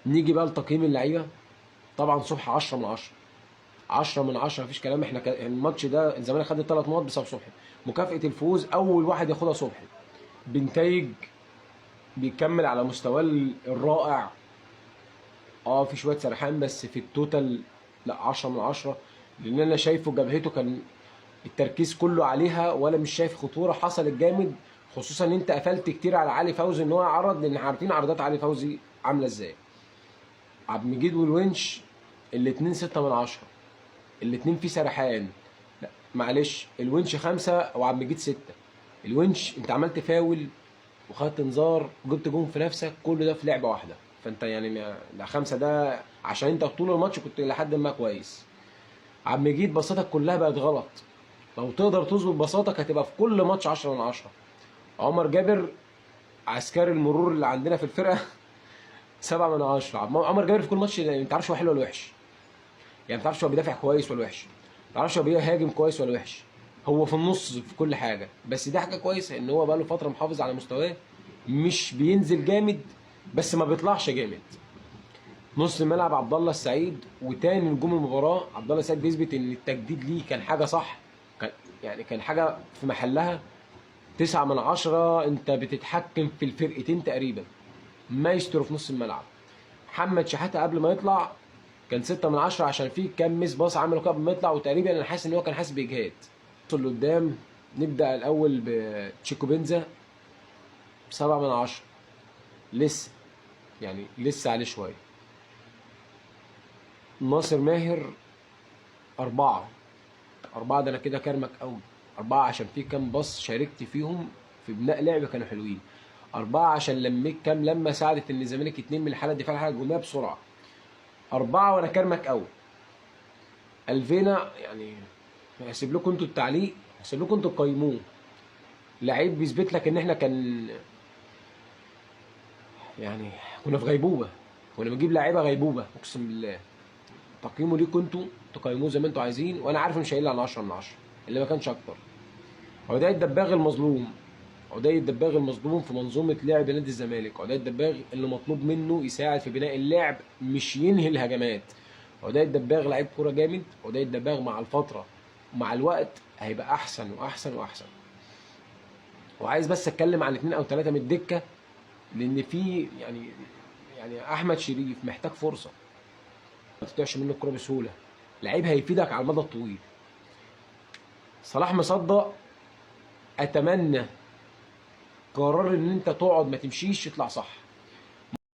نيجي بقى لتقييم اللعيبه. طبعا صبحي 10 من 10، 10 من 10 مفيش كلام. احنا الماتش ده الزمالك خد الثلاث نقط بسبب صبحي. مكافاه الفوز اول واحد ياخدها صبحي. بنتايج بيكمل على مستواه الرائع. في شويه سرحان بس في التوتال لا 10 من 10. لان انا شايفه جبهته كان التركيز كله عليها، ولا مش شايف خطوره حصلت جامد. خصوصا ان انت قفلت كتير على علي فوزي ان هو يعرض، لان عارفين عرضات علي فوزي عامله ازاي. عبد المجيد والونش الاثنين 6 من 10. الاثنين في سرحان. لا معلش، الونش 5 وعبد المجيد 6. الونش انت عملت فاول وخدت انذار وجبت جون في نفسك، كل ده في لعبه واحده. فانت يعني ده 5 ده عشان انت طول الماتش كنت لحد ما كويس. عبد المجيد بساطتك كلها بقت غلط. لو تقدر تظبط بساطتك هتبقى في كل ماتش 10 من 10. عمر جابر عسكري المرور اللي عندنا في الفرقه 7 من 10. عمر جابر في كل ماتش ما تعرفش هو حلو ولا وحش. يعني ما تعرفش هو بيدافع كويس ولا وحش، ما تعرفش هو بيهاجم كويس ولا وحش. هو في النص في كل حاجه. بس دي حاجه كويسه ان هو بقى له فتره محافظ على مستواه، مش بينزل جامد بس ما بيطلعش جامد. نص الملعب عبد الله السعيد وتاني نجوم المباراه. عبد الله السعيد بيثبت ان التجديد ليه كان حاجه صح، كان حاجه في محلها. 9 من 10. انت بتتحكم في الفرقتين تقريبا. مايسترو في نص الملعب. محمد شحاته قبل ما يطلع كان 6 من 10 عشان فيه كام ميس باص عمله قبل ما يطلع، وتقريبا انا حاسس ان هو كان حاسس باجهاد. اللي قدام نبدا الاول بتشيكو بنزا 7 من 10. لسه يعني لسه عليه شويه. ناصر ماهر 4. 4 ده انا كده كرمك قوي. 4 عشان فيه كام باص شاركت فيهم في بناء لعب كانوا حلوين. 4 عشان لميت كام لما ساعدت ان الزمالك يتنين من الحاله الدفاع للحاله الهجوميه بسرعه. 4 وانا كرمك قوي. الفينا يعني هسيب لكم انتوا التعليق، هسيب لكم انتوا تقيموه. لعيب بيثبت لك ان احنا كان يعني كنا في غيبوبه، كنا بنجيب لعيبه غيبوبه اقسم بالله. تقييمه ليكم انتوا تقيموه زي ما انتوا عايزين، وانا عارف مش هيقل عن 10 من 10 اللي ما كانش اكتر. عدي الدباغ المظلوم. عدي الدباغ المظلوم في منظومه لعب نادي الزمالك. عدي الدباغ اللي مطلوب منه يساعد في بناء اللعب مش ينهي الهجمات. عدي الدباغ لعيب كوره جامد. عدي الدباغ مع الفتره ومع الوقت هيبقى احسن واحسن واحسن. وعايز بس اتكلم عن 2 أو 3 من الدكه، لان في يعني احمد شريف محتاج فرصه. ما تقطعش منه الكوره بسهوله. لعيب هيفيدك على المدى الطويل. صلاح مصدق اتمنى قرار ان انت تقعد ما تمشيش يطلع صح.